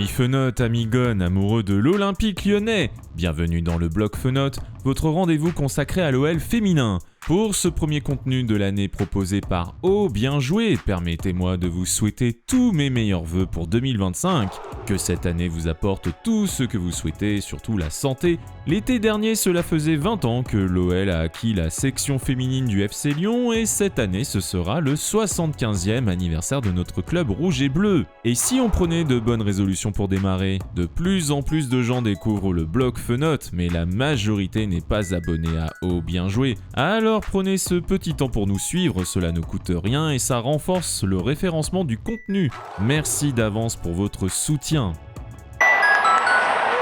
Amis Fenotes, amis Gon, amoureux de l'Olympique lyonnais, bienvenue dans le Bloc Fenotes, votre rendez-vous consacré à l'OL féminin. Pour ce premier contenu de l'année proposé par Oh Bien Joué, permettez-moi de vous souhaiter tous mes meilleurs vœux pour 2025. Que cette année vous apporte tout ce que vous souhaitez, surtout la santé. L'été dernier, cela faisait 20 ans que l'OL a acquis la section féminine du FC Lyon et cette année, ce sera le 75e anniversaire de notre club rouge et bleu. Et si on prenait de bonnes résolutions pour démarrer, de plus en plus de gens découvrent le Bloc Fenotes, mais la majorité n'est pas abonnée à Oh Bien Joué. Alors prenez ce petit temps pour nous suivre, cela ne coûte rien et ça renforce le référencement du contenu. Merci d'avance pour votre soutien.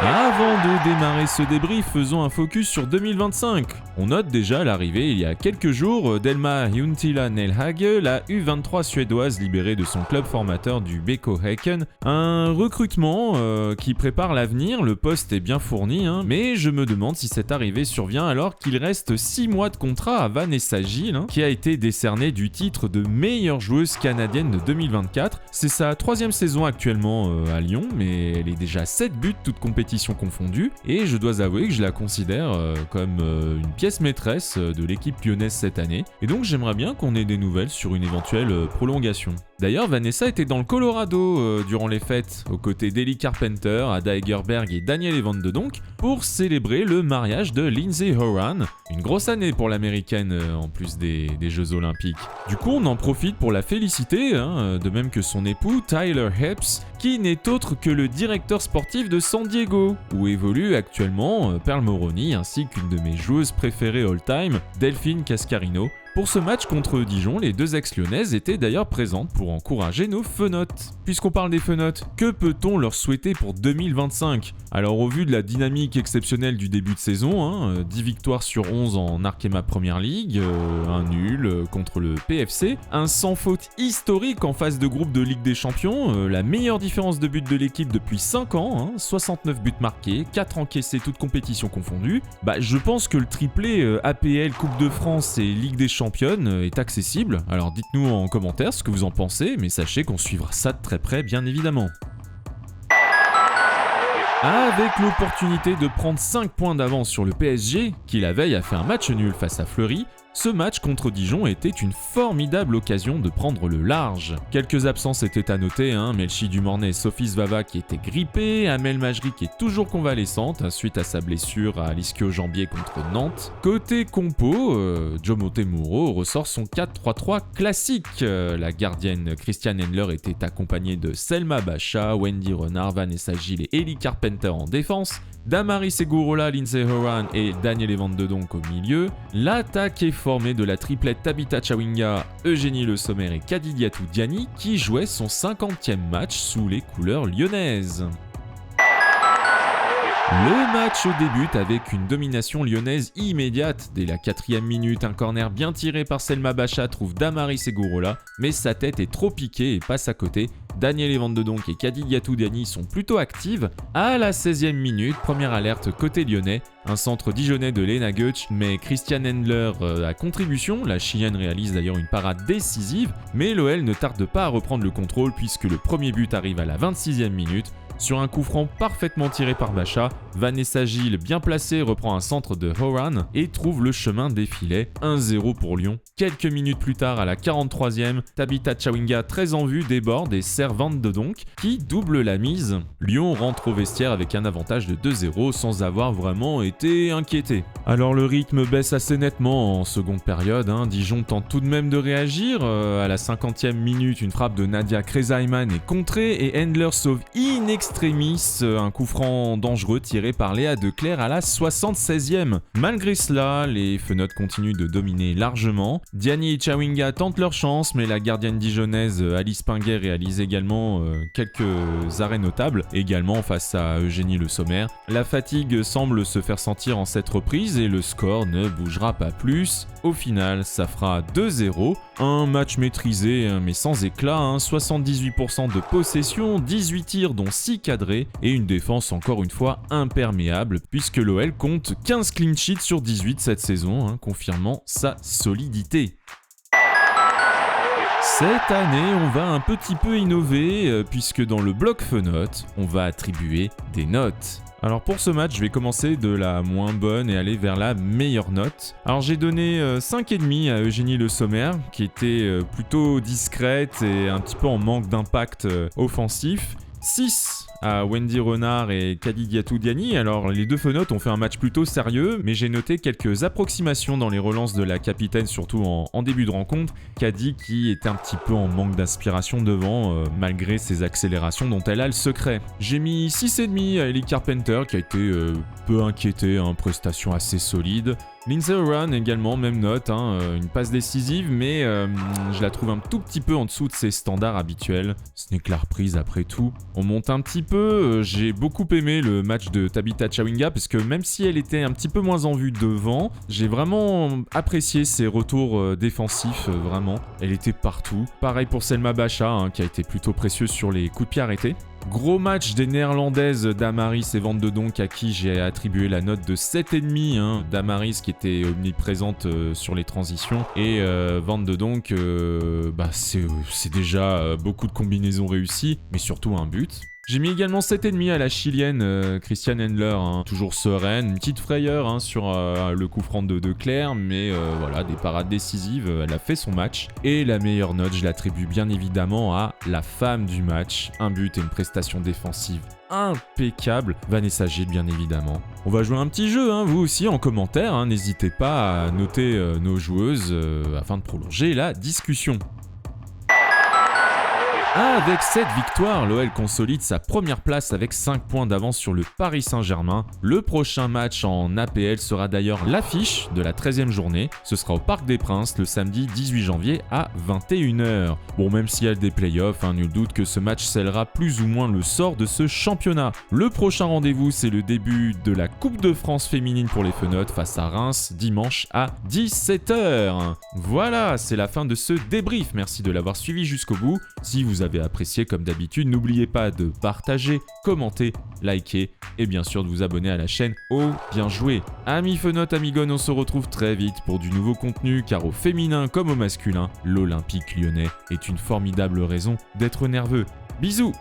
Avant de démarrer ce débrief, faisons un focus sur 2025. On note déjà l'arrivée il y a quelques jours d'Elma Juntila Nelhage, la U23 suédoise libérée de son club formateur du BK Häcken. Un recrutement qui prépare l'avenir, le poste est bien fourni, mais je me demande si cette arrivée survient alors qu'il reste 6 mois de contrat à Vanessa Gilles, qui a été décernée du titre de meilleure joueuse canadienne de 2024. C'est sa 3e saison actuellement à Lyon, mais elle est déjà 7 buts toutes compétitions confondues, et je dois avouer que je la considère comme une pièce maîtresse de l'équipe lyonnaise cette année, et donc j'aimerais bien qu'on ait des nouvelles sur une éventuelle prolongation. D'ailleurs, Vanessa était dans le Colorado durant les fêtes, aux côtés d'Ellie Carpenter, Ada Egerberg et Daniel Evan de Donk, pour célébrer le mariage de Lindsay Horan. Une grosse année pour l'américaine en plus des Jeux Olympiques. Du coup, on en profite pour la féliciter, de même que son époux Tyler Epps, qui n'est autre que le directeur sportif de San Diego, où évolue actuellement Pearl Moroni ainsi qu'une de mes joueuses préférées all-time, Delphine Cascarino. Pour ce match contre Dijon, les deux ex-lyonnaises étaient d'ailleurs présentes pour encourager nos Fenotes. Puisqu'on parle des Fenotes, que peut-on leur souhaiter pour 2025 ? Alors au vu de la dynamique exceptionnelle du début de saison, 10 victoires sur 11 en Arkema Premier League, un nul contre le PFC, un sans faute historique en phase de groupe de Ligue des Champions, la meilleure différence de but de l'équipe depuis 5 ans, 69 buts marqués, 4 encaissés toutes compétitions confondues, je pense que le triplé APL, Coupe de France et Ligue des Champions est accessible, alors dites-nous en commentaire ce que vous en pensez, mais sachez qu'on suivra ça de très près bien évidemment. Avec l'opportunité de prendre 5 points d'avance sur le PSG, qui la veille a fait un match nul face à Fleury, ce match contre Dijon était une formidable occasion de prendre le large. Quelques absences étaient à noter, Melchi Dumornay et Sophie Svava qui étaient grippées, Amel Majri qui est toujours convalescente suite à sa blessure à l'ischio-jambier contre Nantes. Côté compo, Jomo Temuro ressort son 4-3-3 classique. La gardienne Christiane Endler était accompagnée de Selma Bacha, Wendy Renard, Vanessa Gilles et Ellie Carpenter en défense, Damaris Segurola, Lindsay Horan et Daniel Evan de Donk au milieu. L'attaque est formée de la triplette Tabitha Chawinga, Eugénie Le Sommer et Kadidiatou Diani qui jouait son 50e match sous les couleurs lyonnaises. Le match débute avec une domination lyonnaise immédiate. Dès la 4e minute, un corner bien tiré par Selma Bacha trouve Damaris Segurola, mais sa tête est trop piquée et passe à côté. Daniel Evan de Donk et Kadidiatou Diani sont plutôt actives. À la 16e minute, première alerte côté lyonnais, un centre dijonnais de Lena Goetsch, mais Christiane Endler à contribution. La Chienne réalise d'ailleurs une parade décisive, mais l'OL ne tarde pas à reprendre le contrôle puisque le premier but arrive à la 26e minute. Sur un coup franc parfaitement tiré par Bacha, Vanessa Gilles, bien placée, reprend un centre de Horan et trouve le chemin des filets. 1-0 pour Lyon. Quelques minutes plus tard, à la 43e, Tabitha Chawinga, très en vue, déborde et sert Van de Donk, qui double la mise. Lyon rentre au vestiaire avec un avantage de 2-0 sans avoir vraiment été inquiété. Alors le rythme baisse assez nettement en seconde période. Dijon tente tout de même de réagir. À la 50e minute, une frappe de Nadia Krezaiman est contrée et Endler sauve in extremis un coup franc dangereux tiré par Léa Declercq à la 76e. Malgré cela, les Fenotes continuent de dominer largement. Diani et Chawinga tentent leur chance, mais la gardienne dijonnaise Alice Pinguet réalise également quelques arrêts notables, également face à Eugénie Le Sommer. La fatigue semble se faire sentir en cette reprise et le score ne bougera pas plus. Au final, ça fera 2-0. Un match maîtrisé mais sans éclat, 78% de possession, 18 tirs dont 6 cadrés et une défense encore une fois imperméable puisque l'OL compte 15 clean sheets sur 18 cette saison, confirmant sa solidité. Cette année, on va un petit peu innover puisque dans le bloc Fenote, on va attribuer des notes. Alors pour ce match, je vais commencer de la moins bonne et aller vers la meilleure note. Alors j'ai donné 5,5 à Eugénie Le Sommer, qui était plutôt discrète et un petit peu en manque d'impact offensif. 6 à Wendy Renard et Kadidiatou Diani. Alors les deux Fenotes ont fait un match plutôt sérieux, mais j'ai noté quelques approximations dans les relances de la capitaine, surtout en début de rencontre. Kadi qui était un petit peu en manque d'inspiration devant, malgré ses accélérations dont elle a le secret. J'ai mis 6,5 à Ellie Carpenter, qui a été peu inquiétée, prestation assez solide. Lindsay Horan également, même note, une passe décisive, mais je la trouve un tout petit peu en dessous de ses standards habituels. Ce n'est que la reprise après tout. On monte un petit peu, j'ai beaucoup aimé le match de Tabitha Chawinga, parce que même si elle était un petit peu moins en vue devant, j'ai vraiment apprécié ses retours défensifs, vraiment. Elle était partout. Pareil pour Selma Bacha, qui a été plutôt précieuse sur les coups de pied arrêtés. Gros match des néerlandaises Damaris et Van de Donk à qui j'ai attribué la note de 7,5. Damaris qui était omniprésente sur les transitions et Van de Donk, c'est déjà beaucoup de combinaisons réussies, mais surtout un but. J'ai mis également 7,5 à la chilienne Christiane Endler, toujours sereine, une petite frayeur sur le coup franc de Claire, mais voilà, des parades décisives, elle a fait son match. Et la meilleure note, je l'attribue bien évidemment à la femme du match, un but et une prestation défensive impeccable, Vanessa Gilles bien évidemment. On va jouer un petit jeu, vous aussi en commentaire, n'hésitez pas à noter nos joueuses afin de prolonger la discussion. Avec cette victoire, l'OL consolide sa première place avec 5 points d'avance sur le Paris Saint-Germain. Le prochain match en APL sera d'ailleurs l'affiche de la 13e journée. Ce sera au Parc des Princes le samedi 18 janvier à 21h. Bon, même s'il y a des playoffs, nul doute que ce match scellera plus ou moins le sort de ce championnat. Le prochain rendez-vous, c'est le début de la Coupe de France féminine pour les Fenotes face à Reims dimanche à 17h. Voilà, c'est la fin de ce débrief. Merci de l'avoir suivi jusqu'au bout. Si vous avez apprécié comme d'habitude, n'oubliez pas de partager, commenter, liker et bien sûr de vous abonner à la chaîne. Oh, bien joué. Amis Fenotes, Amigones, on se retrouve très vite pour du nouveau contenu car au féminin comme au masculin, l'Olympique lyonnais est une formidable raison d'être nerveux. Bisous.